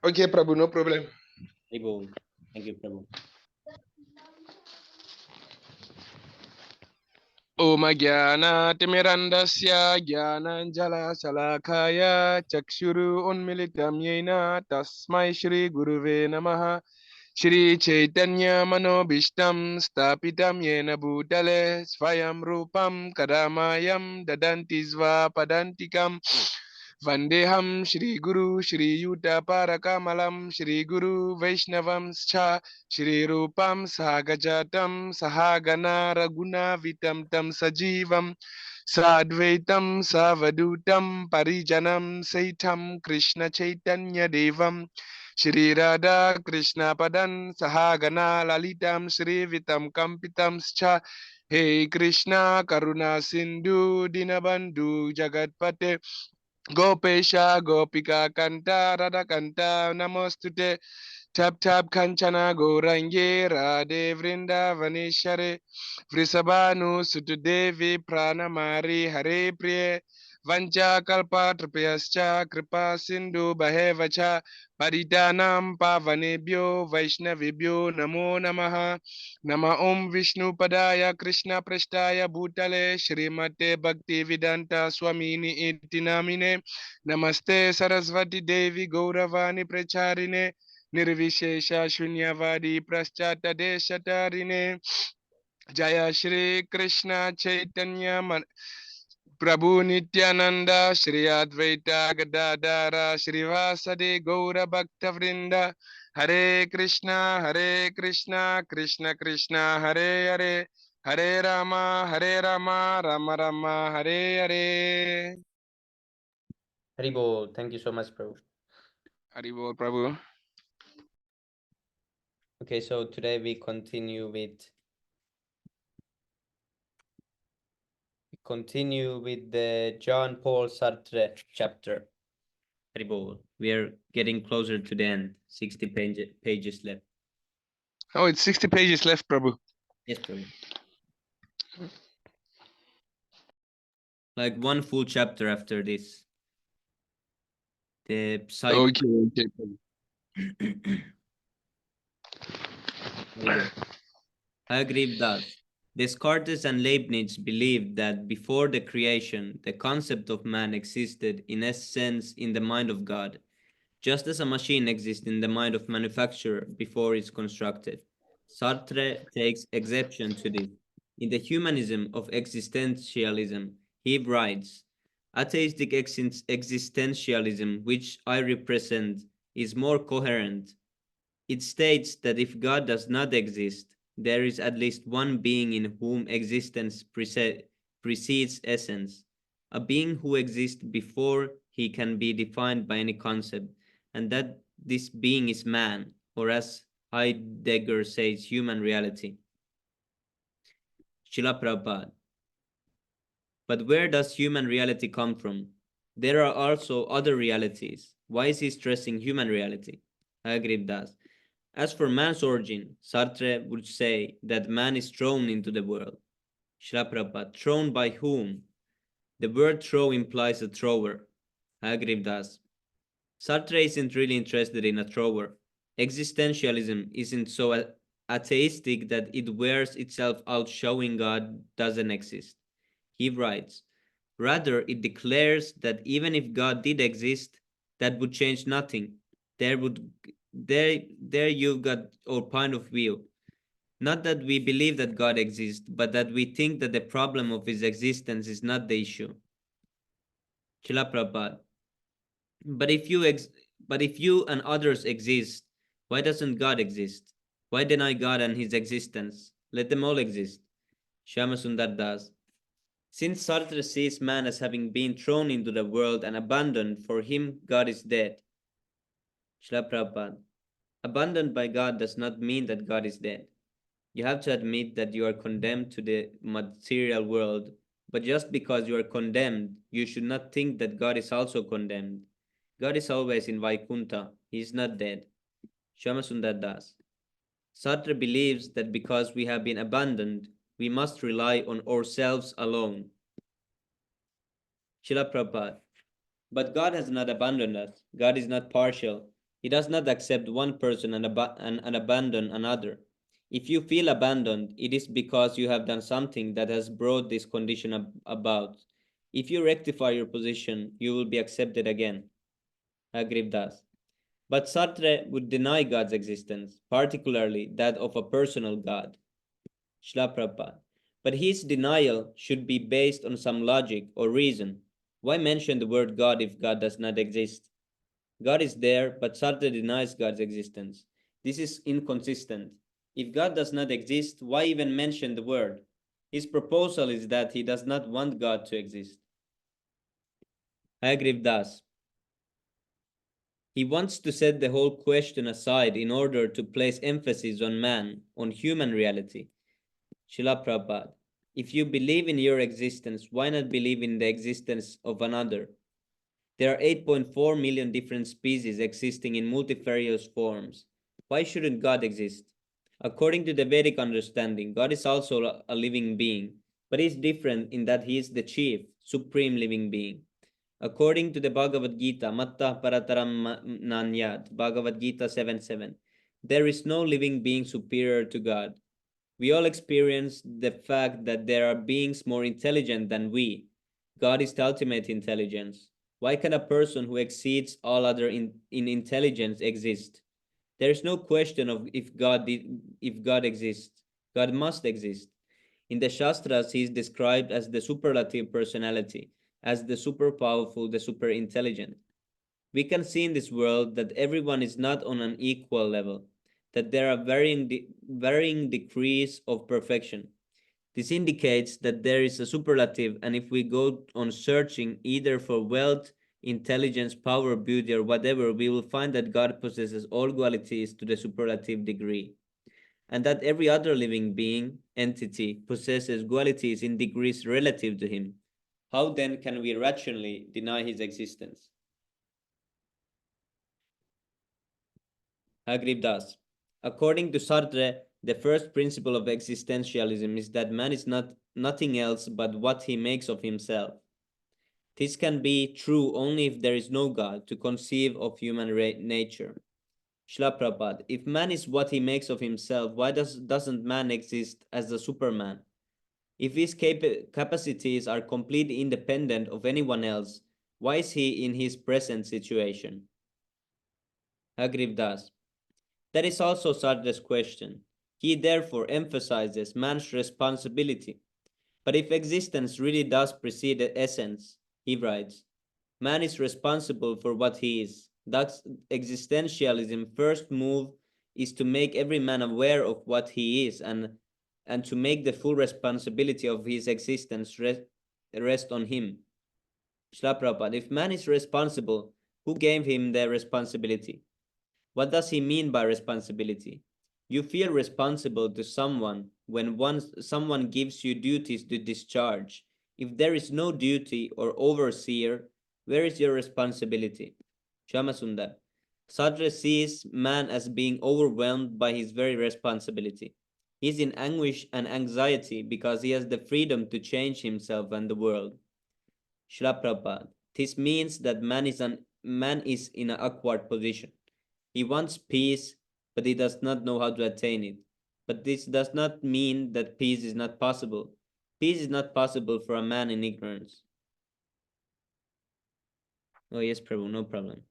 Okay, Prabhu, no problem. Haribol. Thank you, Prabhu. Om Jnana-timirandasya Jnananjala-shalakaya Chakshuru Unmilitam Yena Tasmai Shri Guruve Namaha Shri Chaitanya Manobishtam Stapitam Yena Bhutale Svayam Rupam Kadamayam Dadanti Sva Padantikam Vandeham Shri Guru Shri Yuta Parakamalam Shri Guru Vaishnavam Scha Shri Rupam Sagajatam Sahagana Raguna Vitam Tam Sajivam Sadvaitam Savadutam Parijanam Saitam Krishna Chaitanya Devam Shri Radha Krishna Padan Sahagana Lalitam Shri Vitam Kampitam Scha Hey Krishna Karuna Sindhu Dinabandhu Jagatpate Gopesha Gopika Kanta Radha Kanta Namostute Tap Tap Kanchana Gorange Radhe Vrinda Vanishare Vrisabhanu Sutudevi Pranamari Hare Priye Vancha Kalpa Tripyascha Kripa Sindhu Bahevacha Paritanam Pavanebhyo Vaishnavibhyo Namo Namaha Nama Om Vishnu Padaya Krishna Prashtaya Bhutale Srimate Bhakti Vedanta Swamini Iti Namine Namaste Saraswati Devi Gauravani Pracharine Nirvishesha Shunyavadi Praschata Deshatarine Jaya Shri Krishna Chaitanya Prabhu Nityananda Shri Advaita Gadadara Srivasadi Gaura Bhakta Vrinda Hare Krishna Krishna Krishna Hare Hare Hare Rama Rama Rama Hare Hare. Haribol. Thank you so much, Prabhu. Haribol Prabhu. Okay, so today we continue with the Jean Paul Sartre chapter. Haribol. We are getting closer to the end. 60 pages left. Oh, it's 60 pages left, Prabhu. Yes, Prabhu. Like one full chapter after this. The psycho. Okay, Prabhu. I agree with that. Descartes and Leibniz believed that before the creation, the concept of man existed in essence in the mind of God, just as a machine exists in the mind of manufacturer before it's constructed. Sartre takes exception to this. In the humanism of existentialism, he writes, atheistic existentialism, which I represent, is more coherent. It states that if God does not exist, there is at least one being in whom existence precedes essence, a being who exists before he can be defined by any concept, and that this being is man, or as Heidegger says, human reality. Srila Prabhupada. But where does human reality come from? There are also other realities. Why is he stressing human reality? I agree with that. As for man's origin, Sartre would say that man is thrown into the world. Srila Prabhupada, thrown by whom? The word throw implies a thrower. I agree with that. Sartre isn't really interested in a thrower. Existentialism isn't so atheistic that it wears itself out showing God doesn't exist. He writes, rather, it declares that even if God did exist, that would change nothing. There you've got our point of view. Not that we believe that God exists, but that we think that the problem of his existence is not the issue. Srila Prabhupada. But if you and others exist, why doesn't God exist? Why deny God and his existence? Let them all exist. Shyama Sundar Das. Since Sartre sees man as having been thrown into the world and abandoned, for him God is dead. Srila Prabhupada. Abandoned by God does not mean that God is dead. You have to admit that you are condemned to the material world, but just because you are condemned, you should not think that God is also condemned. God is always in Vaikuntha. He is not dead. Shyamasundar Das. Sartre believes that because we have been abandoned, we must rely on ourselves alone. Srila Prabhupada. But God has not abandoned us. God is not partial. He does not accept one person and abandon another. If you feel abandoned, it is because you have done something that has brought this condition about. If you rectify your position, you will be accepted again. Agreed does. But Sartre would deny God's existence, particularly that of a personal God. Srila Prabhupada. But his denial should be based on some logic or reason. Why mention the word God if God does not exist? God is there, but Sartre denies God's existence. This is inconsistent. If God does not exist, why even mention the word? His proposal is that he does not want God to exist. Hagriv Das. He wants to set the whole question aside in order to place emphasis on man, on human reality. Srila Prabhupada. If you believe in your existence, why not believe in the existence of another? There are 8.4 million different species existing in multifarious forms. Why shouldn't God exist? According to the Vedic understanding, God is also a living being, but he is different in that he is the chief, supreme living being. According to the Bhagavad Gita, Matta Parataram Nanyat, Bhagavad Gita 7:7, there is no living being superior to God. We all experience the fact that there are beings more intelligent than we. God is the ultimate intelligence. Why can a person who exceeds all other in intelligence exist? There is no question of if God exists. God must exist. In the Shastras, he is described as the superlative personality, as the super powerful, the super intelligent. We can see in this world that everyone is not on an equal level, that there are varying degrees of perfection. This indicates that there is a superlative, and if we go on searching either for wealth, intelligence, power, beauty, or whatever, we will find that God possesses all qualities to the superlative degree, and that every other living being, entity, possesses qualities in degrees relative to him. How then can we rationally deny his existence? Agrib Das. According to Sartre, the first principle of existentialism is that man is nothing else but what he makes of himself. This can be true only if there is no God to conceive of human nature. Srila Prabhupada, if man is what he makes of himself, why doesn't man exist as the Superman? If his capacities are completely independent of anyone else, why is he in his present situation? Agriv Das. That is also Sartre's question. He therefore emphasizes man's responsibility. But if existence really does precede essence, he writes, man is responsible for what he is. Thus, existentialism's first move is to make every man aware of what he is and to make the full responsibility of his existence rest on him. Srila Prabhupada, if man is responsible, who gave him the responsibility? What does he mean by responsibility? You feel responsible to someone when someone gives you duties to discharge. If there is no duty or overseer, where is your responsibility? Shamasundar. Sadra sees man as being overwhelmed by his very responsibility. He is in anguish and anxiety because he has the freedom to change himself and the world. Srila Prabhupada. This means that man is in an awkward position. He wants peace, but he does not know how to attain it. But this does not mean that peace is not possible. Peace is not possible for a man in ignorance. Oh yes, Prabhu, no problem.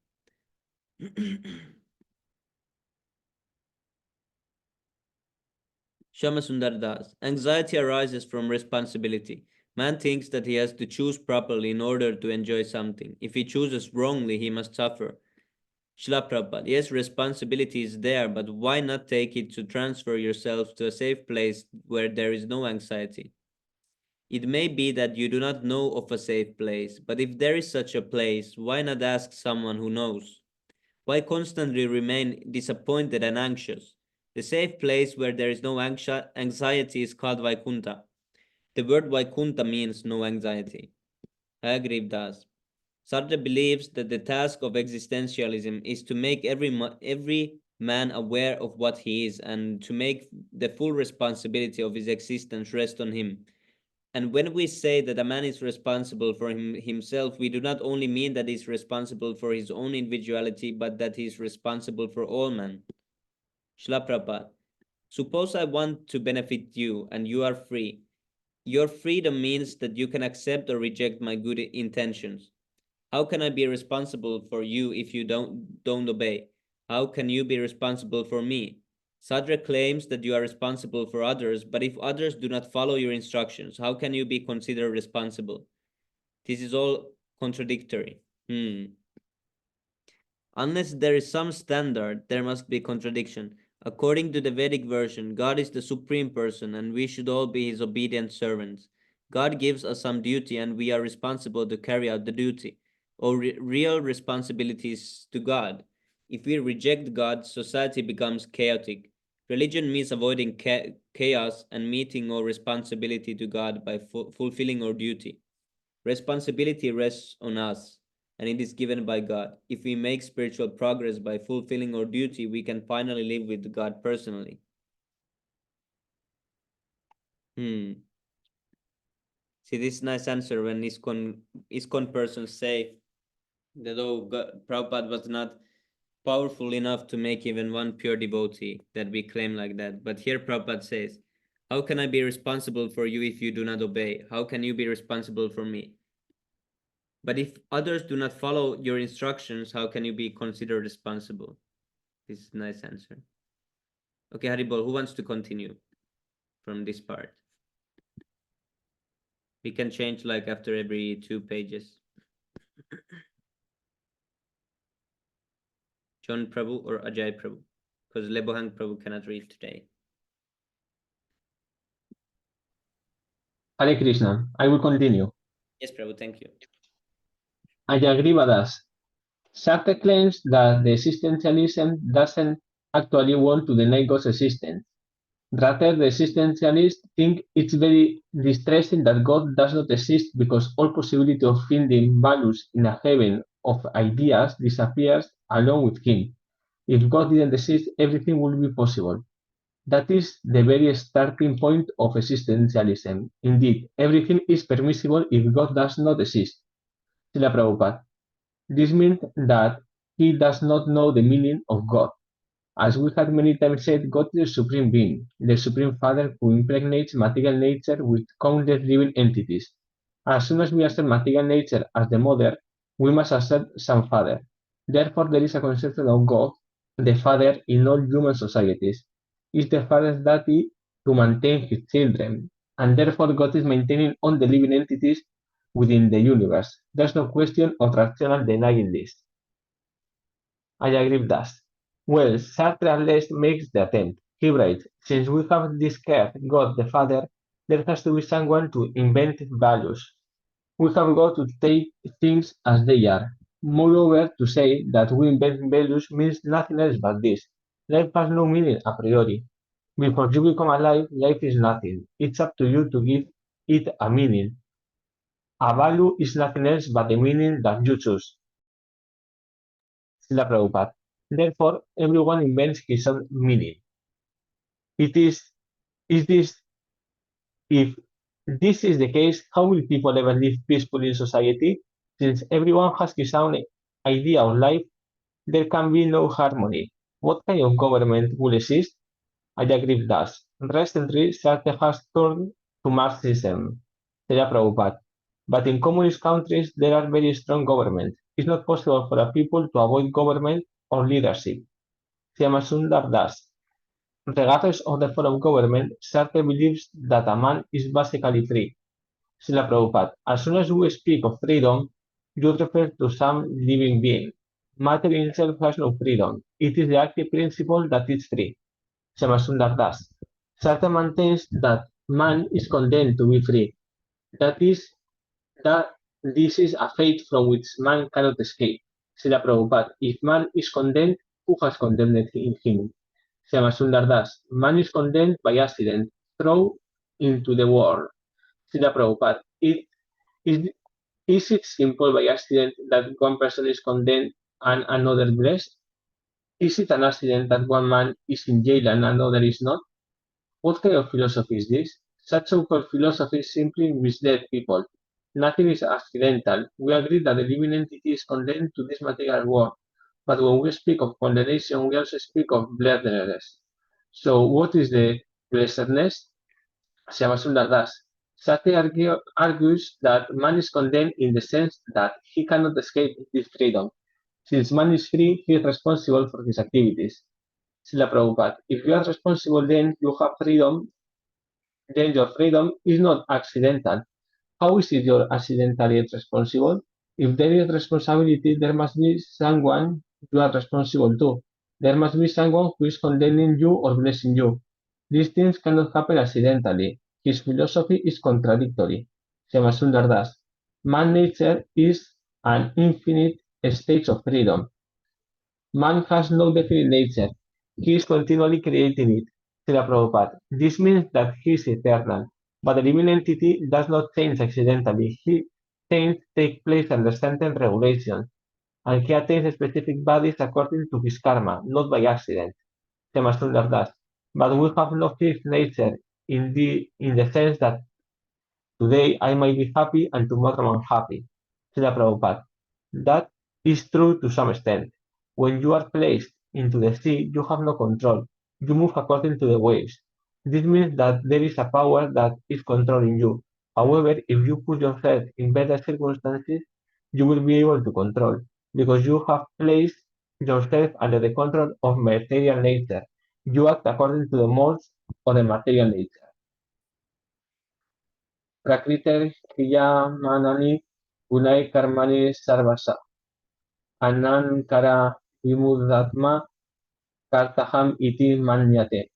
Shamasundar Das. Anxiety arises from responsibility. Man thinks that he has to choose properly in order to enjoy something. If he chooses wrongly, he must suffer. Srila Prabhupada, yes, responsibility is there, but why not take it to transfer yourself to a safe place where there is no anxiety? It may be that you do not know of a safe place, but if there is such a place, why not ask someone who knows? Why constantly remain disappointed and anxious? The safe place where there is no anxiety is called Vaikunta. The word Vaikunta means no anxiety. I agree with that. Sartre believes that the task of existentialism is to make every man aware of what he is and to make the full responsibility of his existence rest on him. And when we say that a man is responsible for himself, we do not only mean that he's responsible for his own individuality, but that he's responsible for all men. Srila Prabhupada. Suppose I want to benefit you and you are free. Your freedom means that you can accept or reject my good intentions. How can I be responsible for you if you don't obey? How can you be responsible for me? Sadra claims that you are responsible for others, but if others do not follow your instructions, how can you be considered responsible? This is all contradictory. Unless there is some standard, there must be contradiction. According to the Vedic version, God is the supreme person and we should all be his obedient servants. God gives us some duty and we are responsible to carry out the duty. Our real responsibility is to God. If we reject God, society becomes chaotic. Religion means avoiding chaos and meeting our responsibility to God by fulfilling our duty. Responsibility rests on us, and it is given by God. If we make spiritual progress by fulfilling our duty, we can finally live with God personally. See, this nice answer when ISKCON persons say that, oh, Prabhupada was not powerful enough to make even one pure devotee, that we claim like that. But here Prabhupada says, how can I be responsible for you if you do not obey? How can you be responsible for me? But if others do not follow your instructions, how can you be considered responsible? This is a nice answer. Okay, Haribol, who wants to continue from this part? We can change like after every 2 pages. John Prabhu or Ajay Prabhu? Because Lebohang Prabhu cannot read today. Hare Krishna, I will continue. Yes, Prabhu, thank you. I agree with us. Sartre claims that the existentialism doesn't actually want to deny God's existence. Rather, the existentialists think it's very distressing that God does not exist because all possibility of finding values in a heaven of ideas disappears along with him. If God didn't exist, everything would be possible. That is the very starting point of existentialism. Indeed, everything is permissible if God does not exist. Srila Prabhupada. This means that he does not know the meaning of God. As we have many times said, God is the supreme being, the supreme father who impregnates material nature with countless living entities. As soon as we accept material nature as the mother, we must accept some father. Therefore, there is a conception of God, the father, in all human societies. It's the father's duty to maintain his children, and therefore God is maintaining all the living entities within the universe. There's no question of rational denying this. I agree with that. Well, Sartre at least makes the attempt. He writes, since we have discovered God the Father, there has to be someone to invent values. We have got to take things as they are. Moreover, to say that we invent values means nothing else but this. Life has no meaning a priori. Before you become alive, life is nothing. It's up to you to give it a meaning. A value is nothing else but the meaning that you choose. Srila Prabhupada. Therefore, everyone invents his own meaning. Is this if this is the case, how will people ever live peacefully in society? Since everyone has his own idea of life, there can be no harmony. What kind of government will exist? I agree with that. Recently, Sartre has turned to Marxism, Srila Prabhupada. But in communist countries, there are very strong governments. It's not possible for a people to avoid government or leadership. Syamasundar Das. Regardless of the form of government, Sartre believes that a man is basically free. Srila Prabhupada, as soon as we speak of freedom, you refer to some living being. Matter in itself has no freedom. It is the active principle that is free. Syamasundar Das. Sartre maintains that man is condemned to be free. That is, that this is a fate from which man cannot escape. Srila Prabhupada, if man is condemned, who has condemned him? Syamasundar Das, man is condemned by accident, thrown into the world. Srila Prabhupada, is it simple by accident that one person is condemned and another blessed? Is it an accident that one man is in jail and another is not? What kind of philosophy is this? Such so-called philosophies simply mislead people. Nothing is accidental. We agree that the living entity is condemned to this material world, but when we speak of condemnation, we also speak of blessedness. So, what is the blessedness? Shyamsundar Das. Sati argues that man is condemned in the sense that he cannot escape his freedom. Since man is free, he is responsible for his activities. Srila Prabhupada. If you are responsible, then you have freedom, then your freedom is not accidental. How is it you're accidentally responsible? If there is responsibility, there must be someone you are responsible to. There must be someone who is condemning you or blessing you. These things cannot happen accidentally. His philosophy is contradictory. Shyamsundar Das. Man nature is an infinite state of freedom. Man has no definite nature. He is continually creating it. Srila Prabhupada. This means that he is eternal. But the living entity does not change accidentally. He change takes place under certain regulations, and he attains specific bodies according to his karma, not by accident. Shyamsundar Das. But we have no fifth nature in the sense that today I might be happy and tomorrow I'm unhappy. Srila Prabhupada. That is true to some extent. When you are placed into the sea, you have no control. You move according to the waves. This means that there is a power that is controlling you. However, if you put yourself in better circumstances, you will be able to control, because you have placed yourself under the control of material nature. You act according to the molds of the material nature. Prakriti Kriyamanani Gunai Karmani Sarvasa Anankara Vimudatma Kartaham iti manyate.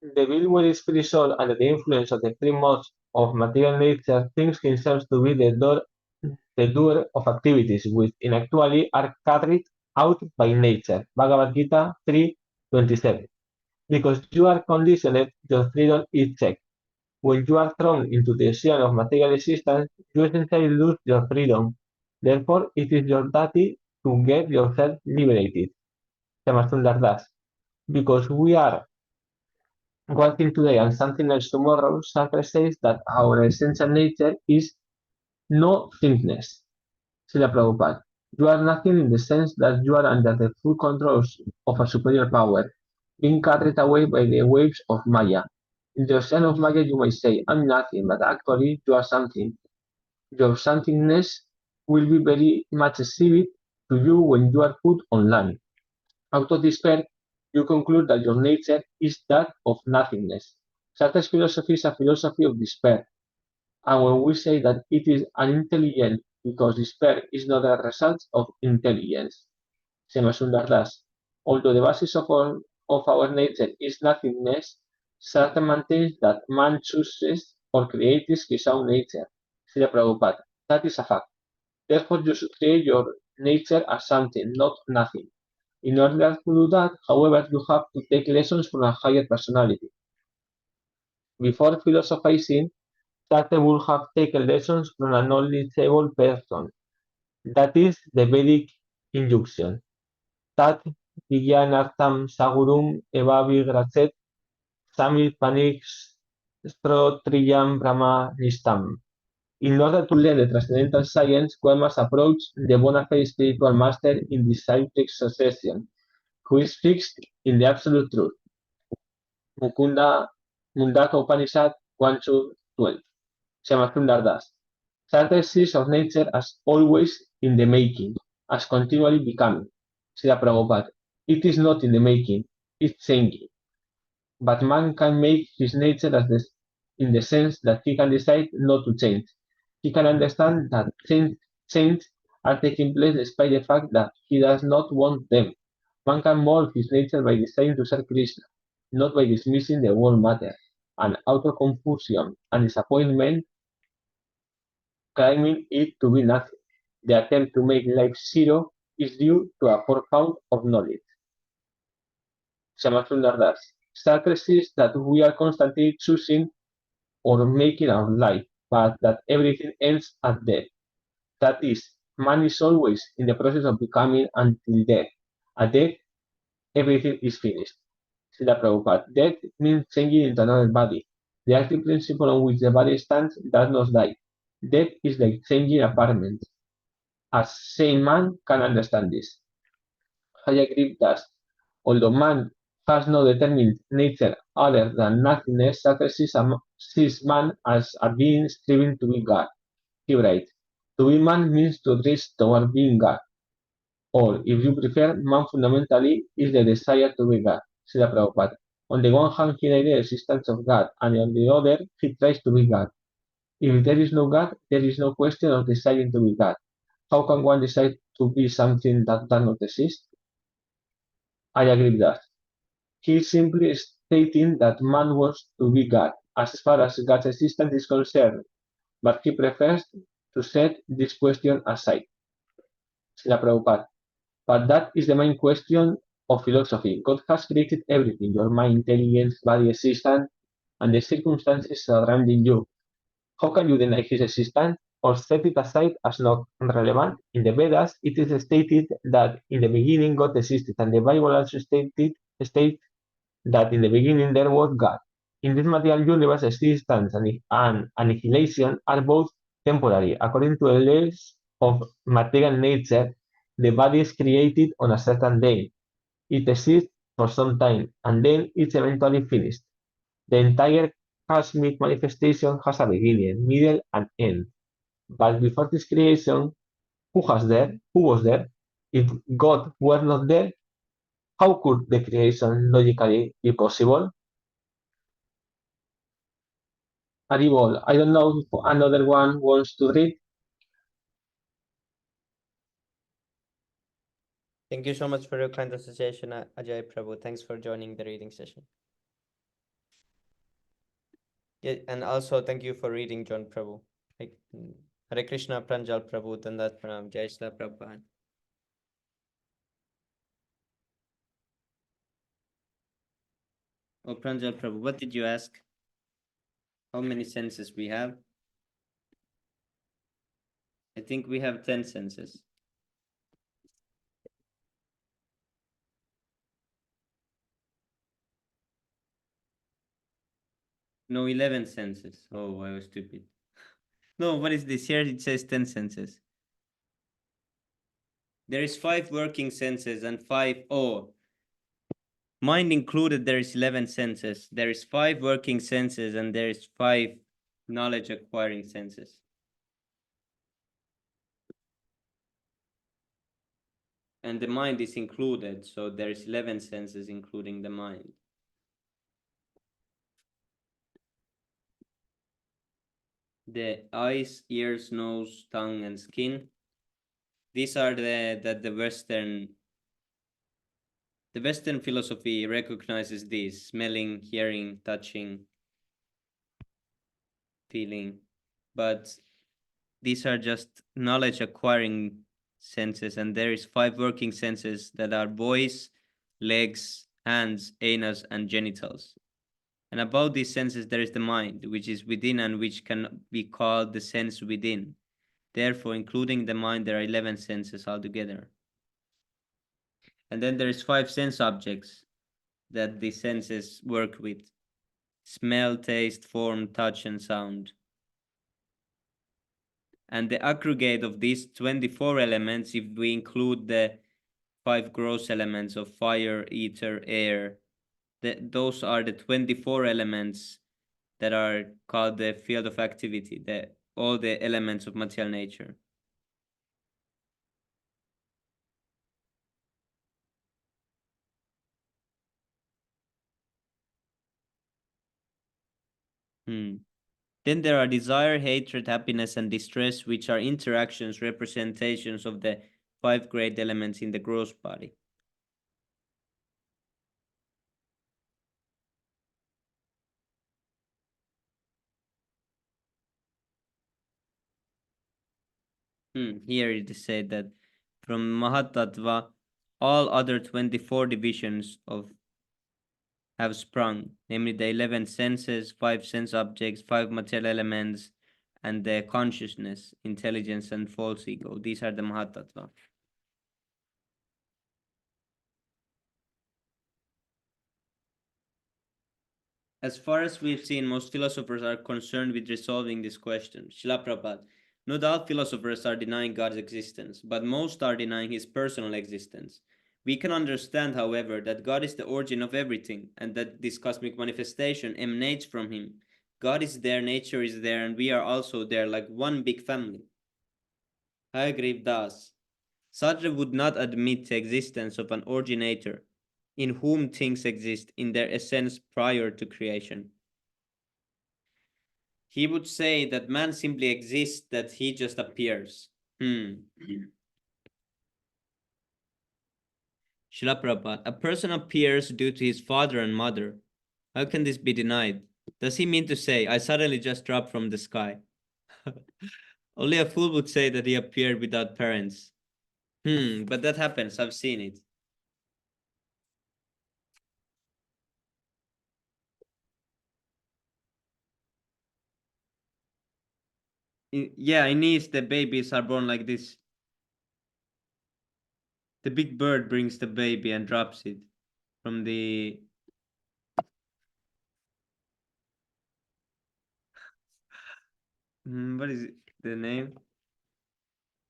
The bewildered free soul, under the influence of the three modes of material nature, thinks himself to be the doer of activities which in actuality are carried out by nature. Bhagavad Gita 3:27. Because you are conditioned, your freedom is checked. When you are thrown into the ocean of material existence, you essentially lose your freedom. Therefore, it is your duty to get yourself liberated. Shyamsundar Das. Because we are one thing today and something else tomorrow, Sartre says that our essential nature is no thinkness. Srila Prabhupada. You are nothing in the sense that you are under the full control of a superior power, being carried away by the waves of Maya. In the ocean of Maya, you may say, I'm nothing, but actually you are something. Your somethingness will be very much exhibited to you when you are put on land. Out of despair, you conclude that your nature is that of nothingness. Sartre's philosophy is a philosophy of despair, and when we say that it is unintelligent because despair is not a result of intelligence. Shyamsundar Das. Although the basis of our nature is nothingness, Sartre maintains that man chooses or creates his own nature. Srila Prabhupada. That is a fact. Therefore, you should create your nature as something, not nothing. In order to do that, however, you have to take lessons from a higher personality. Before philosophizing, Sartre would have taken lessons from a knowledgeable person. That is the Vedic injunction. Tat Vijnanartham Sagurum Evavigracet Samit Panik Strotriyam Brahma Nistam. In order to learn the transcendental science, one must approach the bona fide spiritual master in disciplic succession, who is fixed in the absolute truth. Mundaka Upanishad 1-12. Shyamsundar Das. Sartre sees of nature as always in the making, as continually becoming. Srila Prabhupada. It is not in the making, it's changing. But man can make his nature in the sense that he can decide not to change. He can understand that change are taking place despite the fact that he does not want them. Man can mold his nature by deciding to serve Krishna, not by dismissing the world matter, and out of confusion and disappointment, claiming it to be nothing. The attempt to make life zero is due to a profound of knowledge. Shyamsundar Das. Sartre says that we are constantly choosing or making our life, but that everything ends at death. That is, man is always in the process of becoming until death. At death, everything is finished. Srila Prabhupada. Death means changing into another body. The active principle on which the body stands does not die. Death is like changing apartments. A sane man can understand this. I agree that although man has no determined nature other than nothingness, Socrates sees man as a being striving to be God. He writes, to be man means to reach toward being God. Or, if you prefer, man fundamentally is the desire to be God. Srila Prabhupada. On the one hand, he denies the existence of God, and on the other, he tries to be God. If there is no God, there is no question of desiring to be God. How can one decide to be something that does not exist? I agree with that. He is simply stating that man wants to be God, as far as God's existence is concerned, but he prefers to set this question aside. Srila Prabhupada. But that is the main question of philosophy. God has created everything, your mind, intelligence, body, existence, and the circumstances surrounding you. How can you deny his existence or set it aside as not relevant? In the Vedas, it is stated that in the beginning God existed, and the Bible also states that in the beginning there was God. In this material universe, existence and annihilation are both temporary. According to the laws of material nature, the body is created on a certain day. It exists for some time, and then it's eventually finished. The entire cosmic manifestation has a beginning, middle, and end. But before this creation, who was there? Who was there? If God were not there, how could the creation logically be possible? Aribol, I don't know if another one wants to read. Thank you so much for your kind association, Ajay Prabhu. Thanks for joining the reading session. Yeah, and also thank you for reading, John Prabhu. Hare Krishna, Pranjal Prabhu, Dandat Pranam, Jai Shri Prabhupada. Oh, Pranjal Prabhu, what did you ask? How many senses we have? I think we have 10 senses. No, 11 senses. Oh, I was stupid. No, what is this? Here it says 10 senses. There is 5 working senses and 5. Oh, mind included, there is 11 senses. There is 5 working senses and there is 5 knowledge acquiring senses. And the mind is included, so there is 11 senses including the mind. The eyes, ears, nose, tongue, and skin. These are the Western philosophy recognizes these: smelling, hearing, touching, feeling, but these are just knowledge acquiring senses, and there is 5 working senses that are voice, legs, hands, anus, and genitals. And about these senses there is the mind, which is within and which can be called the sense within. Therefore, including the mind, there are 11 senses altogether. And then there is 5 sense objects that the senses work with: smell, taste, form, touch, and sound. And the aggregate of these 24 elements, if we include the 5 gross elements of fire, ether, air, those are the 24 elements that are called the field of activity, all the elements of material nature. Then there are desire, hatred, happiness, and distress, which are interactions, representations of the 5 great elements in the gross body. Here it is said that from Mahatattva, all other 24 divisions have sprung, namely the 11 senses, 5 sense objects, 5 material elements, and the consciousness, intelligence, and false ego. These are the Mahatattva. As far as we've seen, most philosophers are concerned with resolving this question. Srila Prabhupada. Not all philosophers are denying God's existence, but most are denying his personal existence. We can understand, however, that God is the origin of everything, and that this cosmic manifestation emanates from him. God is there, nature is there, and we are also there, like one big family. Hayagriv Das. Sartre would not admit the existence of an originator, in whom things exist in their essence prior to creation. He would say that man simply exists, that he just appears. Srila Prabhupada, a person appears due to his father and mother. How can this be denied? Does he mean to say, I suddenly just dropped from the sky? Only a fool would say that he appeared without parents. But that happens, I've seen it. In East, the babies are born like this. The big bird brings the baby and drops it from the... what is the name?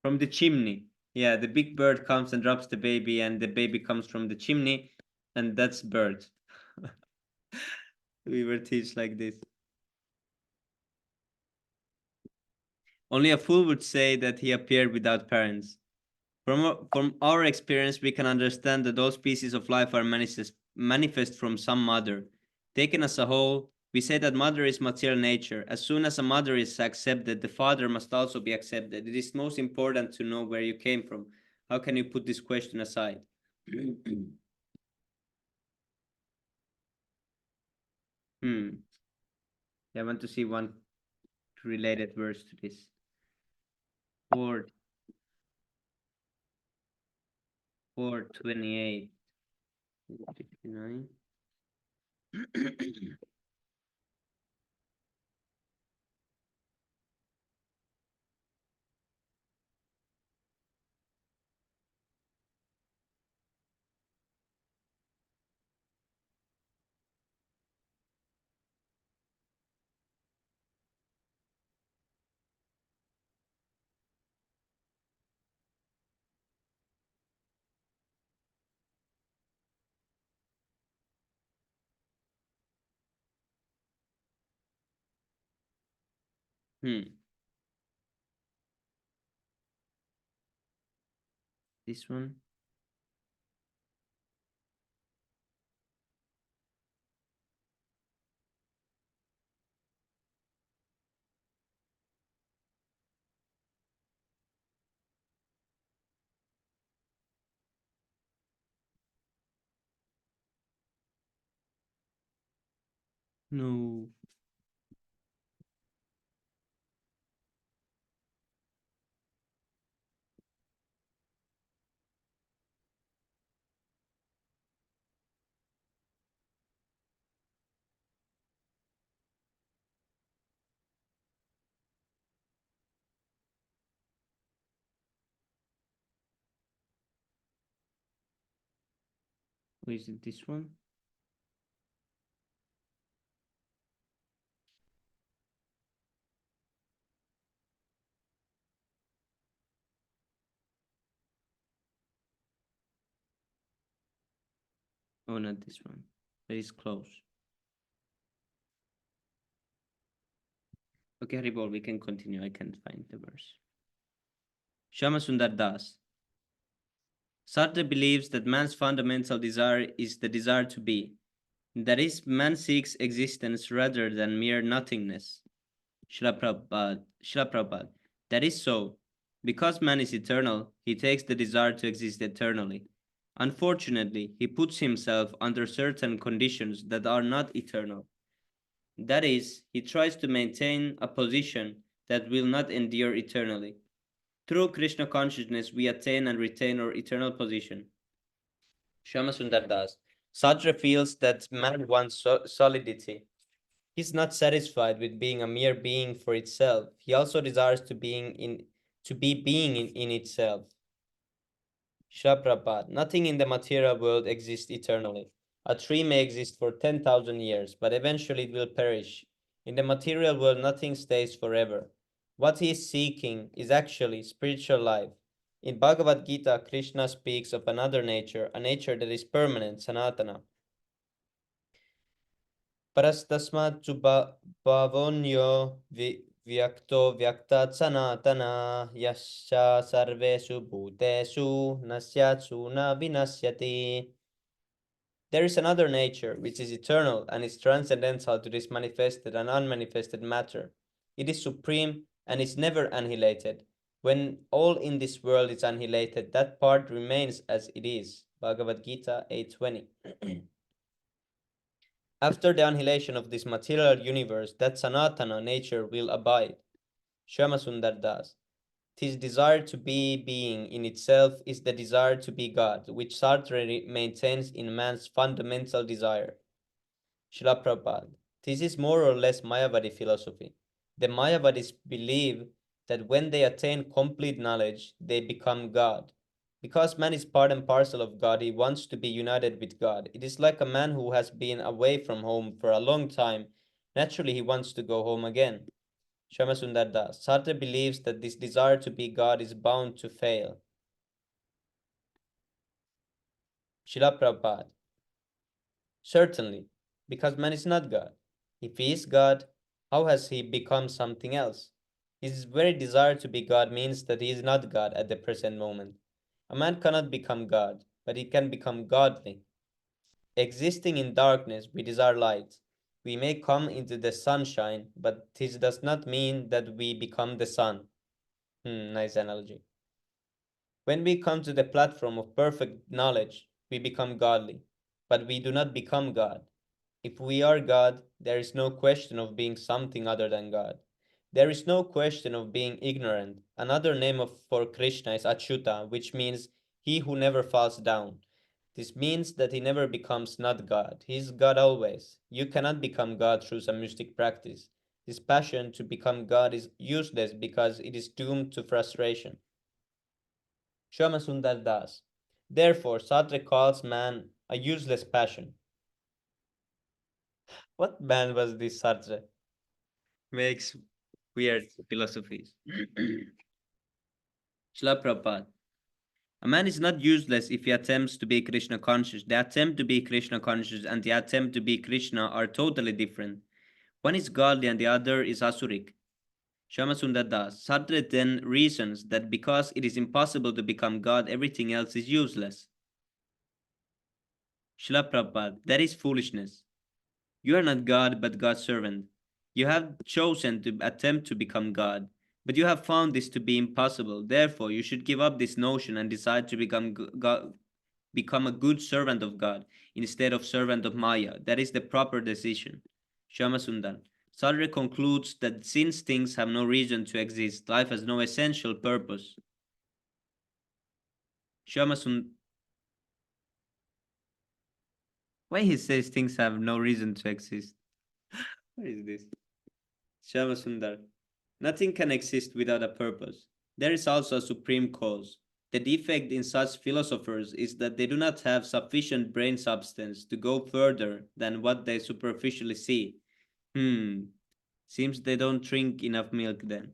From the chimney. Yeah, the big bird comes and drops the baby, and the baby comes from the chimney, and that's bird. We were taught like this. Only a fool would say that he appeared without parents. From our experience, we can understand that those pieces of life are manifest from some mother. Taken as a whole, we say that mother is material nature. As soon as a mother is accepted, the father must also be accepted. It is most important to know where you came from. How can you put this question aside? I want to see one related verse to this. 4:28. 59. This one. No. Or is it this one? Oh, not this one. That is close. Okay, Haribol, we can continue. I can't find the verse. Shama Sundar Das. Sartre believes that man's fundamental desire is the desire to be. That is, man seeks existence rather than mere nothingness. Srila Prabhupada. That is so. Because man is eternal, he takes the desire to exist eternally. Unfortunately, he puts himself under certain conditions that are not eternal. That is, he tries to maintain a position that will not endure eternally. Through Krishna consciousness, we attain and retain our eternal position. Shama Sundar Das. Sartre feels that man wants solidity. He's not satisfied with being a mere being for itself. He also desires to be being in itself. Shraprapad. Nothing in the material world exists eternally. A tree may exist for 10,000 years, but eventually it will perish. In the material world, nothing stays forever. What he is seeking is actually spiritual life. In Bhagavad Gita, Krishna speaks of another nature, a nature that is permanent, sanatana. Parastasmat bhavonyo vyakto vyaktat sanatana yasya sarvesu bhutesu nasyatsu na vinasyati. There is another nature, which is eternal and is transcendental to this manifested and unmanifested matter. It is supreme and is never annihilated. When all in this world is annihilated, that part remains as it is. Bhagavad Gita 8:20. After the annihilation of this material universe, that Sanatana nature will abide. Shyamasundar Das. This desire to be being in itself is the desire to be God, which Sartre maintains in man's fundamental desire. Srila Prabhupada. This is more or less Mayavadi philosophy. The Mayavadis believe that when they attain complete knowledge, they become God. Because man is part and parcel of God, he wants to be united with God. It is like a man who has been away from home for a long time. Naturally, he wants to go home again. Shyamasundar Das. Sartre believes that this desire to be God is bound to fail. Srila Prabhupada. Certainly, because man is not God. If he is God, how has he become something else? His very desire to be God means that he is not God at the present moment. A man cannot become God, but he can become godly. Existing in darkness, we desire light. We may come into the sunshine, but this does not mean that we become the sun. Nice analogy. When we come to the platform of perfect knowledge, we become godly, but we do not become God. If we are God, there is no question of being something other than God. There is no question of being ignorant. Another name for Krishna is Achyuta, which means he who never falls down. This means that he never becomes not God. He is God always. You cannot become God through some mystic practice. This passion to become God is useless because it is doomed to frustration. Shama Sundar Das. Therefore, Sartre calls man a useless passion. What man was this Sartre? Makes weird philosophies. Srila Prabhupada. A man is not useless if he attempts to be Krishna conscious. The attempt to be Krishna conscious and the attempt to be Krishna are totally different. One is godly and the other is asuric. Shyamasundar Das. Sartre then reasons that because it is impossible to become God, everything else is useless. Srila Prabhupada. That is foolishness. You are not God, but God's servant. You have chosen to attempt to become God, but you have found this to be impossible. Therefore, you should give up this notion and decide to become a good servant of God instead of servant of Maya. That is the proper decision. Shyamasundar. Sartre concludes that since things have no reason to exist, life has no essential purpose. Shyamasundar. Why he says things have no reason to exist? What is this? Shavasundar. Nothing can exist without a purpose. There is also a supreme cause. The defect in such philosophers is that they do not have sufficient brain substance to go further than what they superficially see. Seems they don't drink enough milk then.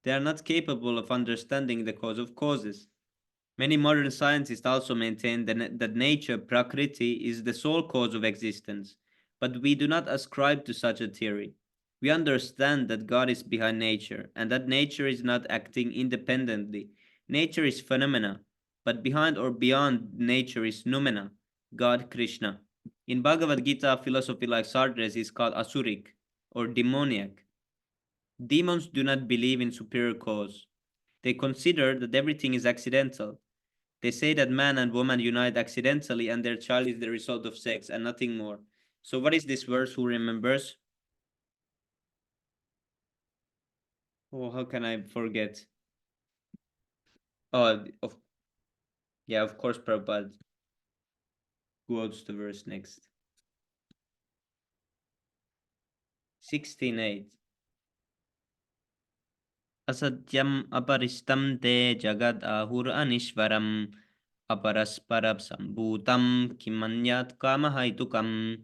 They are not capable of understanding the cause of causes. Many modern scientists also maintain that nature, Prakriti, is the sole cause of existence, but we do not ascribe to such a theory. We understand that God is behind nature, and that nature is not acting independently. Nature is phenomena, but behind or beyond nature is noumena, God Krishna. In Bhagavad Gita, philosophy like Sartre's is called asuric, or demoniac. Demons do not believe in superior cause. They consider that everything is accidental. They say that man and woman unite accidentally and their child is the result of sex and nothing more. So what is this verse? Who remembers? Oh, how can I forget? Oh, of course, Prabhupada quotes the verse next. 16:8. Asatyam aparishtam te jagad ahur anishvaram aparasparab sambhutam kimanyat kamahaitukam.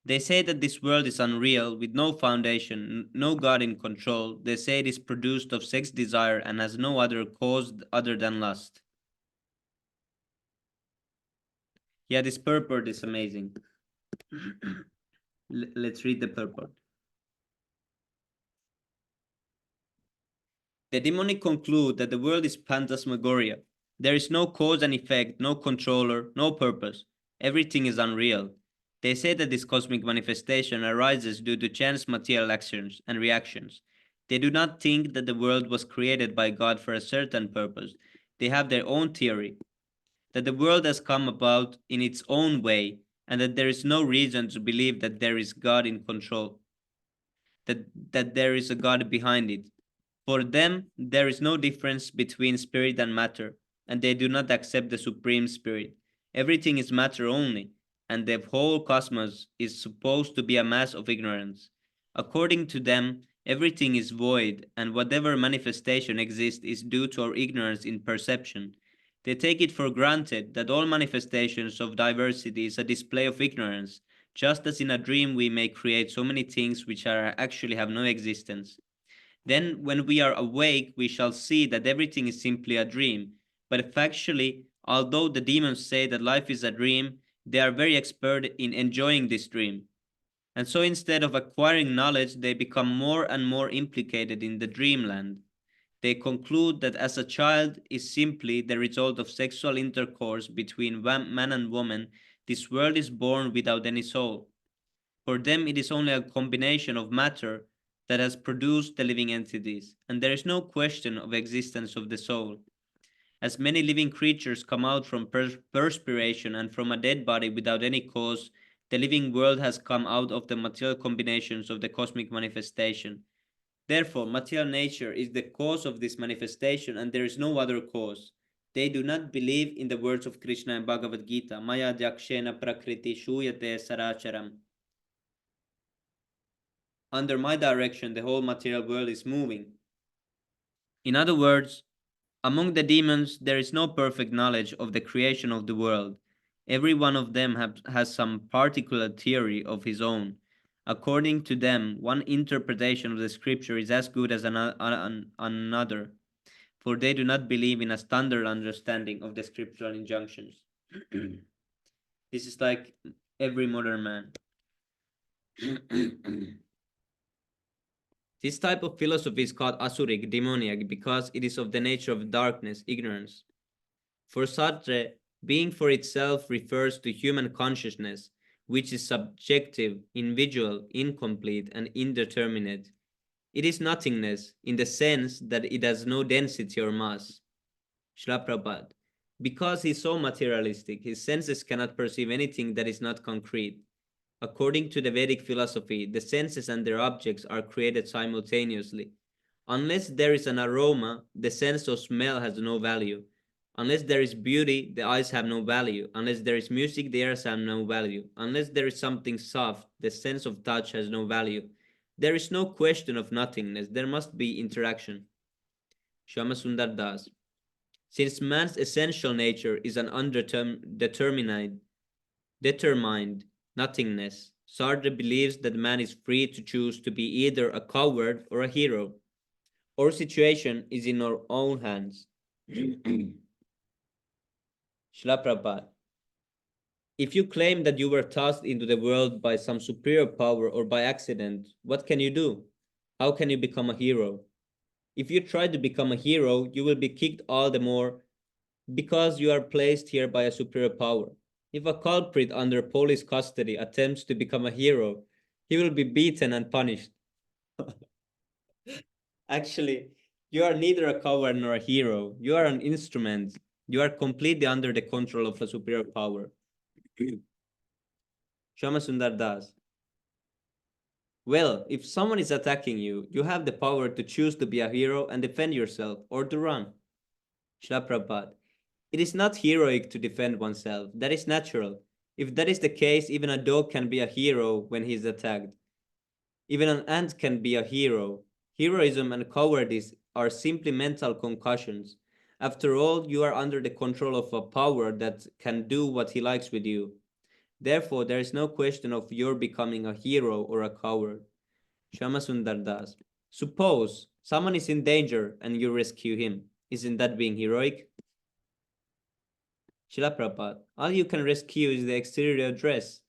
They say that this world is unreal, with no foundation, no God in control. They say it is produced of sex desire and has no other cause other than lust. Yeah, this purport is amazing. Let's read the purport. The demonic conclude that the world is phantasmagoria. There is no cause and effect, no controller, no purpose. Everything is unreal. They say that this cosmic manifestation arises due to chance material actions and reactions. They do not think that the world was created by God for a certain purpose. They have their own theory, that the world has come about in its own way, and that there is no reason to believe that there is God in control, that there is a God behind it. For them, there is no difference between spirit and matter, and they do not accept the supreme spirit. Everything is matter only, and the whole cosmos is supposed to be a mass of ignorance. According to them, everything is void, and whatever manifestation exists is due to our ignorance in perception. They take it for granted that all manifestations of diversity is a display of ignorance, just as in a dream we may create so many things which are actually have no existence. Then, when we are awake, we shall see that everything is simply a dream. But factually, although the demons say that life is a dream, they are very expert in enjoying this dream. And so instead of acquiring knowledge, they become more and more implicated in the dreamland. They conclude that as a child is simply the result of sexual intercourse between man and woman, this world is born without any soul. For them, it is only a combination of matter that has produced the living entities, and there is no question of existence of the soul. As many living creatures come out from perspiration and from a dead body without any cause, the living world has come out of the material combinations of the cosmic manifestation. Therefore, material nature is the cause of this manifestation, and there is no other cause. They do not believe in the words of Krishna in Bhagavad Gita, Maya Dyakshena Prakriti Shuyate Saracharam. Under my direction, the whole material world is moving. In other words, among the demons, there is no perfect knowledge of the creation of the world. Every one of them has some particular theory of his own. According to them, one interpretation of the scripture is as good as another, for they do not believe in a standard understanding of the scriptural injunctions. This is like every modern man. This type of philosophy is called asuric, demoniac, because it is of the nature of darkness, ignorance. For Sartre, being for itself refers to human consciousness, which is subjective, individual, incomplete, and indeterminate. It is nothingness in the sense that it has no density or mass. Srila Prabhupada. Because he is so materialistic, his senses cannot perceive anything that is not concrete. According to the Vedic philosophy, the senses and their objects are created simultaneously. Unless there is an aroma, the sense of smell has no value. Unless there is beauty, the eyes have no value. Unless there is music, the ears have no value. Unless there is something soft, the sense of touch has no value. There is no question of nothingness. There must be interaction. Shama Sundar Das. Since man's essential nature is an determined nothingness, Sartre believes that man is free to choose to be either a coward or a hero. Our situation is in our own hands. Srila Prabhupada. If you claim that you were tossed into the world by some superior power or by accident, what can you do? How can you become a hero? If you try to become a hero, you will be kicked all the more because you are placed here by a superior power. If a culprit under police custody attempts to become a hero, he will be beaten and punished. Actually, you are neither a coward nor a hero. You are an instrument. You are completely under the control of a superior power. Shama Sundar Das. Well, if someone is attacking you, you have the power to choose to be a hero and defend yourself or to run. Srila Prabhupada. It is not heroic to defend oneself. That is natural. If that is the case, even a dog can be a hero when he is attacked. Even an ant can be a hero. Heroism and cowardice are simply mental concussions. After all, you are under the control of a power that can do what he likes with you. Therefore, there is no question of your becoming a hero or a coward. Shamasundar Das. Suppose someone is in danger and you rescue him. Isn't that being heroic? Srila Prabhupada. All you can rescue is the exterior dress.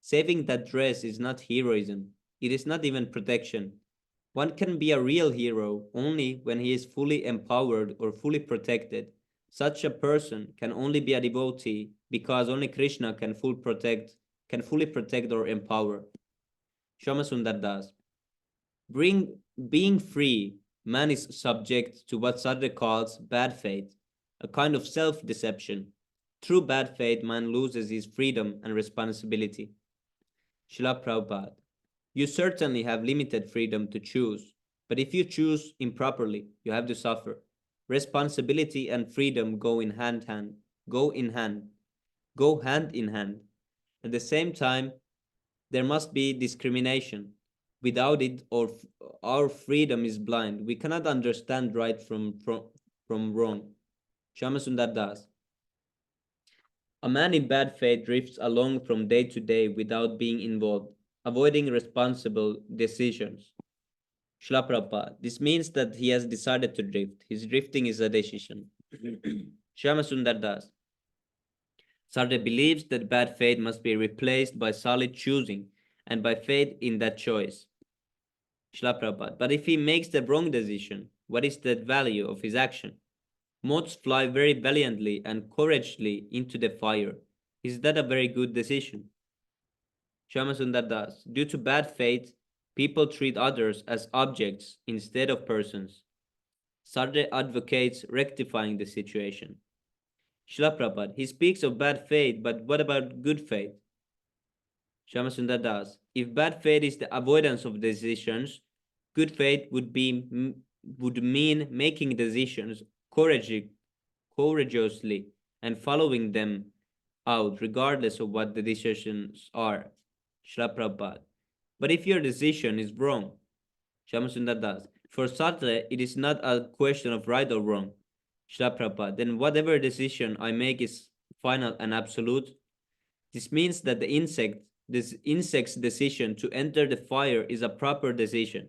Saving that dress is not heroism. It is not even protection. One can be a real hero only when he is fully empowered or fully protected. Such a person can only be a devotee because only Krishna can fully protect or empower. Shamasundar Das. Being free, man is subject to what Sartre calls bad faith, a kind of self-deception. Through bad faith, man loses his freedom and responsibility. Srila Prabhupada. You certainly have limited freedom to choose, but if you choose improperly, you have to suffer. Responsibility and freedom go hand in hand. At the same time, there must be discrimination. Without it, our freedom is blind. We cannot understand right from wrong. Shamasundar Das. A man in bad faith drifts along from day to day without being involved, avoiding responsible decisions. Srila Prabhupada. This means that he has decided to drift. His drifting is a decision. Shamasundar Das. Sartre believes that bad faith must be replaced by solid choosing and by faith in that choice. Srila Prabhupada. But if he makes the wrong decision, what is the value of his action? Moths fly very valiantly and courageously into the fire. Is that a very good decision? Shamasundar Das. Due to bad faith, people treat others as objects instead of persons. Sartre advocates rectifying the situation. Srila Prabhupada. He speaks of bad faith, but what about good faith? Shamasundar Das. If bad faith is the avoidance of decisions, good faith would mean making decisions courageously and following them out regardless of what the decisions are. Srila Prabhupada. But if your decision is wrong, Shamasundar Das, for Sartre, it is not a question of right or wrong. Srila Prabhupada. Then whatever decision I make is final and absolute. This means that this insect's decision to enter the fire is a proper decision.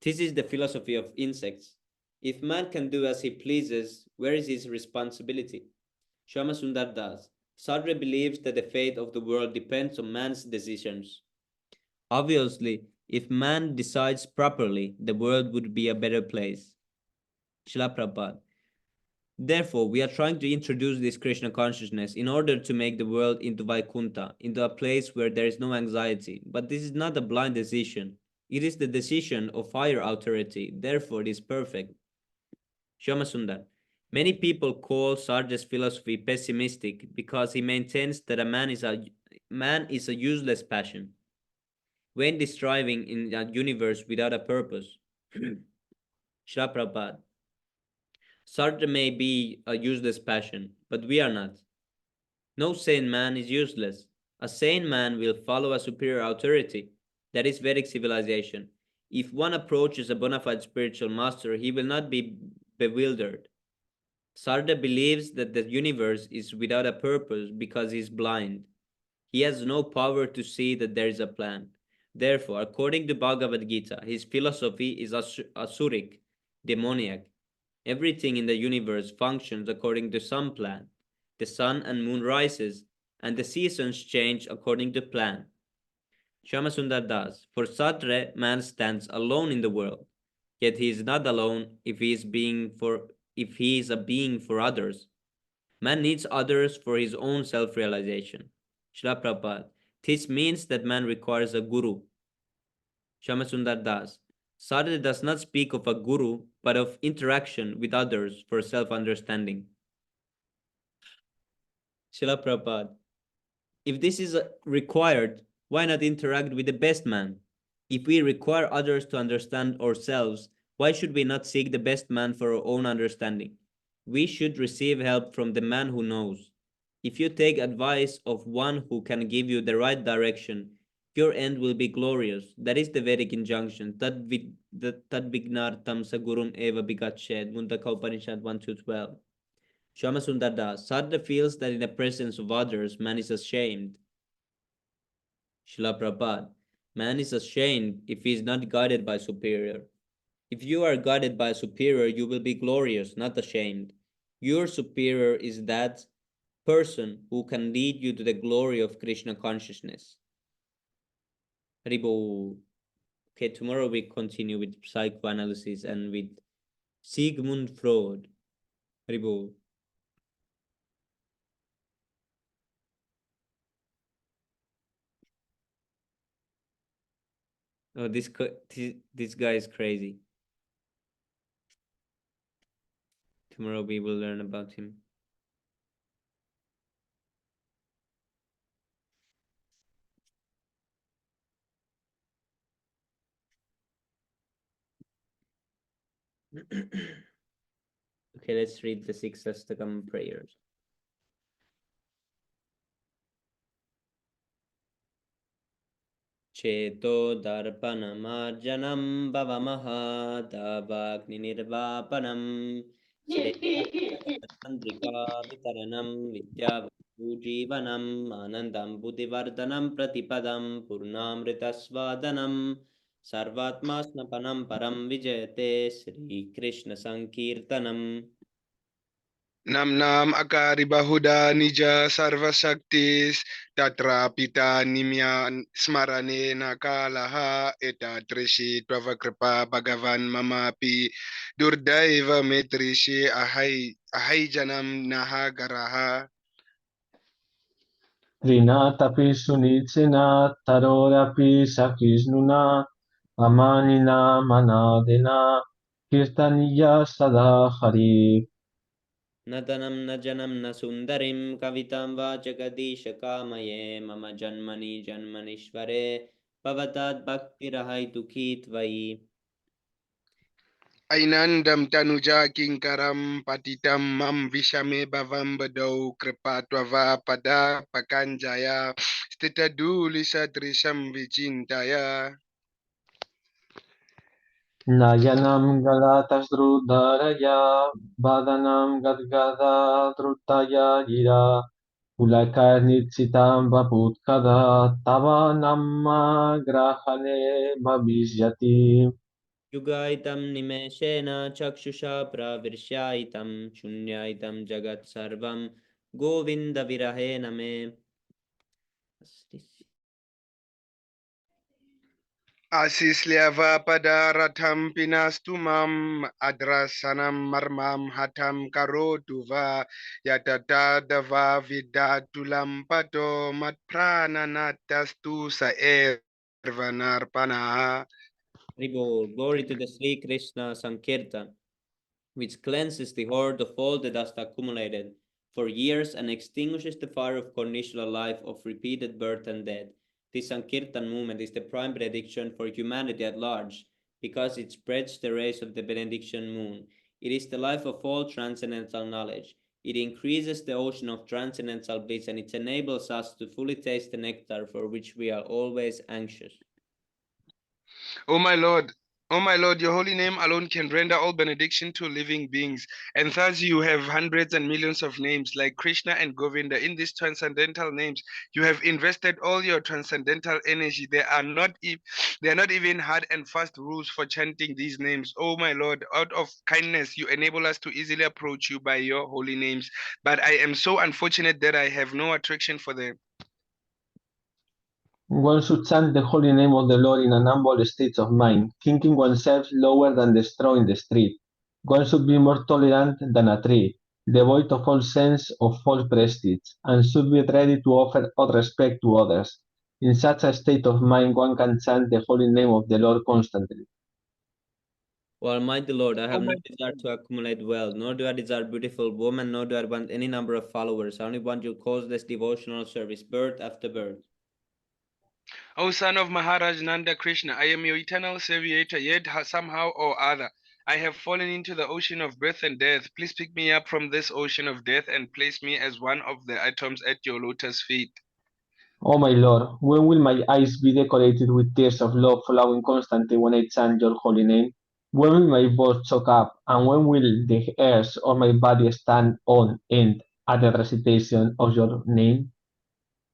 This is the philosophy of insects. If man can do as he pleases, where is his responsibility? Shamasundar Das. Sartre believes that the fate of the world depends on man's decisions. Obviously, if man decides properly, the world would be a better place. Srila Prabhupada. Therefore, we are trying to introduce this Krishna consciousness in order to make the world into Vaikuntha, into a place where there is no anxiety. But this is not a blind decision. It is the decision of higher authority. Therefore, it is perfect. Shamasundar. Many people call Sartre's philosophy pessimistic because he maintains that a man is a useless passion. When striving in a universe without a purpose. Srila Prabhupada. Sartre may be a useless passion, but we are not. No sane man is useless. A sane man will follow a superior authority, that is Vedic civilization. If one approaches a bona fide spiritual master, he will not be bewildered. Sartre believes that the universe is without a purpose because he is blind. He has no power to see that there is a plan. Therefore, according to Bhagavad Gita, his philosophy is asuric, demoniac. Everything in the universe functions according to some plan. The sun and moon rises, and the seasons change according to plan. Shamasundar Das. For Sartre, man stands alone in the world. Yet he is not alone if he is a being for others. Man needs others for his own self-realization. Srila Prabhupada. This means that man requires a guru. Shamasundar Das. Sartre does not speak of a guru, but of interaction with others for self-understanding. Srila Prabhupada. If this is required, why not interact with the best man? If we require others to understand ourselves, why should we not seek the best man for our own understanding? We should receive help from the man who knows. If you take advice of one who can give you the right direction, your end will be glorious. That is the Vedic injunction. Tad vignartam sagurum eva bigached. Mundaka Upanishad 1 to 12. Shama Sundar Das. Sarda feels that in the presence of others, man is ashamed. Srila Prabhupada. Man is ashamed if he is not guided by superior. If you are guided by a superior, you will be glorious, not ashamed. Your superior is that person who can lead you to the glory of Krishna consciousness. Haribo. Okay, tomorrow we continue with psychoanalysis and with Sigmund Freud. Haribo. Oh, this guy is crazy. Tomorrow we will learn about him. Okay, let's read the 6 Astakam prayers. Cheto darpanamarjanam bhavamaha davagninirvapanam chandrika vitaranam vidyavujivanam anandam buddhivardhanam pratipadam purnamritasvadanam sarvatma snapanam param vijayate Sri Krishna Sankirtanam. Namnam akari bahuda nija sarva shaktis tatra pita nimya smarane nakalaha eta trishi tvakripa bhagavan mamapi durdaiva metrishi ahai janam nahagaraha. Trinatapi sunitsena tarorapi sakisnuna amanina manadena kirtaniya sada hari. Natanam na janam na sundarim kavitam vachagadisha kamaye mama janmani janmanishvare pavatat bhakti rahai tukhi tvai. Ainandam tanuja kinkaram patitam mam vishame bhavam badau kripatvava pada pakanjaya stitaduli satrisham vichintaya. Nayanam galatas drudaraya badanam gadgada drutaya gira Pulakarnitsitam vaputkada tava namma grahane bhavishyati. Yugaitam nimeshena chakshusha pravirshaitam shunyaitam jagat sarvam govinda virahe name. Asislyava padaratham pinastumam adrasanam marmam hatam karotuva yatata dava vidatulam pato matprananatastu sa ervanarpana. Glory to the Sri Krishna Sankirtan, which cleanses the hoard of all the dust accumulated for years and extinguishes the fire of cornicial life of repeated birth and death. The Sankirtan movement is the prime benediction for humanity at large because it spreads the rays of the benediction moon. It is the life of all transcendental knowledge. It increases the ocean of transcendental bliss and it enables us to fully taste the nectar for which we are always anxious. O my Lord, your holy name alone can render all benediction to living beings. And thus you have hundreds and millions of names like Krishna and Govinda. In these transcendental names, you have invested all your transcendental energy. They are not even hard and fast rules for chanting these names. O my Lord, out of kindness, you enable us to easily approach you by your holy names. But I am so unfortunate that I have no attraction for them. One should chant the holy name of the Lord in an humble state of mind, thinking oneself lower than the straw in the street. One should be more tolerant than a tree, devoid of all sense of false prestige, and should be ready to offer all respect to others. In such a state of mind, one can chant the holy name of the Lord constantly. O Almighty Lord, I have no desire to accumulate wealth, nor do I desire beautiful women, nor do I want any number of followers. I only want your causeless devotional service, birth after birth. O son of Maharaj Nanda Krishna, I am your eternal savior, yet somehow or other I have fallen into the ocean of birth and death. Please pick me up from this ocean of death and place me as one of the atoms at your lotus feet. O my Lord, when will my eyes be decorated with tears of love flowing constantly when I chant your holy name? When will my voice choke up, and when will the hairs of my body stand on end at the recitation of your name?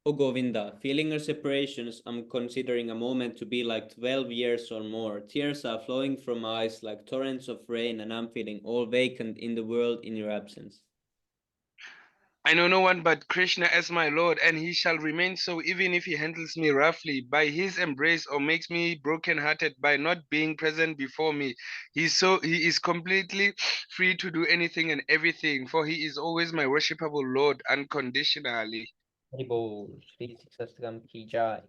O Govinda, feeling our separations, I'm considering a moment to be like 12 years or more. Tears are flowing from my eyes like torrents of rain, and I'm feeling all vacant in the world in your absence. I know no one but Krishna as my Lord, and he shall remain so even if he handles me roughly by his embrace or makes me broken-hearted by not being present before me. He is completely free to do anything and everything, for he is always my worshipable Lord unconditionally. Haribol, Shri Sastakam ki jai.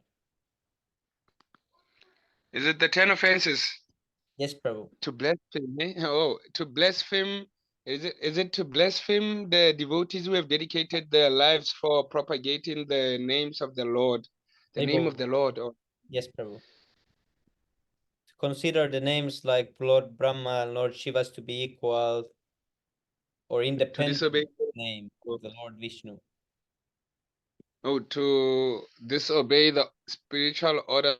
Is it the 10 offenses? Yes, Prabhu. To blaspheme, eh? Oh, to blaspheme. Is it to blaspheme the devotees who have dedicated their lives for propagating the names of the Lord, the name of Haribol. the Lord? Or Yes, Prabhu. To consider the names like Lord Brahma and Lord Shivas to be equal or to independent disobey? name of the Lord Vishnu. Oh, to disobey the spiritual orders.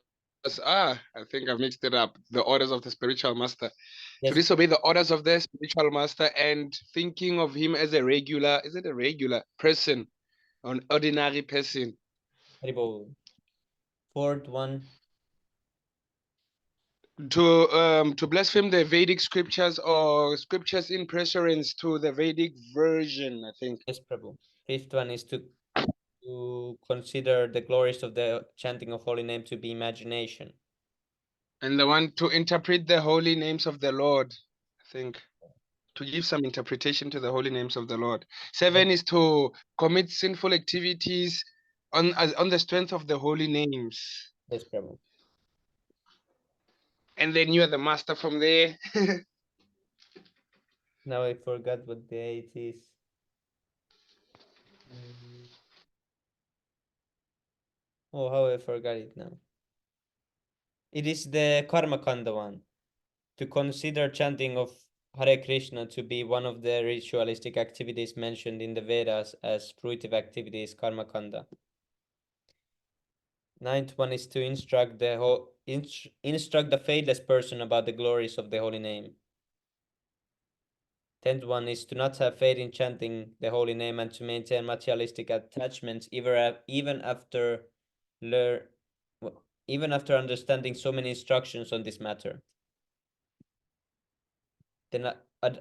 I think I've mixed it up. The orders of the spiritual master. To Yes, disobey the orders of the spiritual master and thinking of him as a regular, is it a regular person, an ordinary person? Haribol. Fourth one. To blaspheme the Vedic scriptures or scriptures in preference to the Vedic version, I think. Yes, Prabhu. Fifth one is to consider the glories of the chanting of holy name to be imagination. And the one to interpret the holy names of the Lord, I think. To give some interpretation to the holy names of the Lord. Seven is to commit sinful activities on the strength of the holy names. Yes, Prabhu. And then you are the master from there. Now I forgot what the eighth is. Oh, how I forgot it now. It is the Karma Kanda one. To consider chanting of Hare Krishna to be one of the ritualistic activities mentioned in the Vedas as fruitive activities, Karma Kanda. Ninth one is to instruct instruct the faithless person about the glories of the holy name. 10th one is to not have faith in chanting the holy name and to maintain materialistic attachments even after even after understanding so many instructions on this matter. Then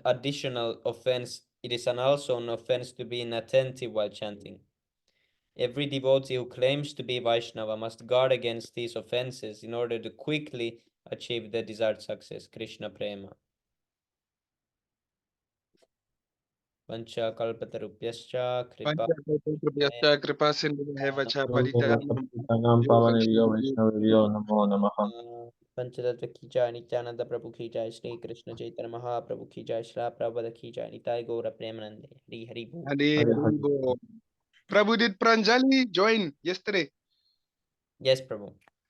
additional offense, it is also an offense to be inattentive while chanting. Every devotee who claims to be Vaishnava must guard against these offenses in order to quickly achieve the desired success. Krishna Prema. Panchakalpatarupyascha kripa Kripa sindhu Pavanebhyo Vaishnavebhyo Namo Namaha. पंचतत्व की जय नित्यानंद प्रभु की जय श्री कृष्ण चैतन्य महाप्रभु की जय श्री प्रभुपाद की जय निताय गौर प्रेमानंदे हरि हरि बोल. Hare Hare Hare. Krishna. Prabhu, did Pranjali join yesterday? Yes, Prabhu.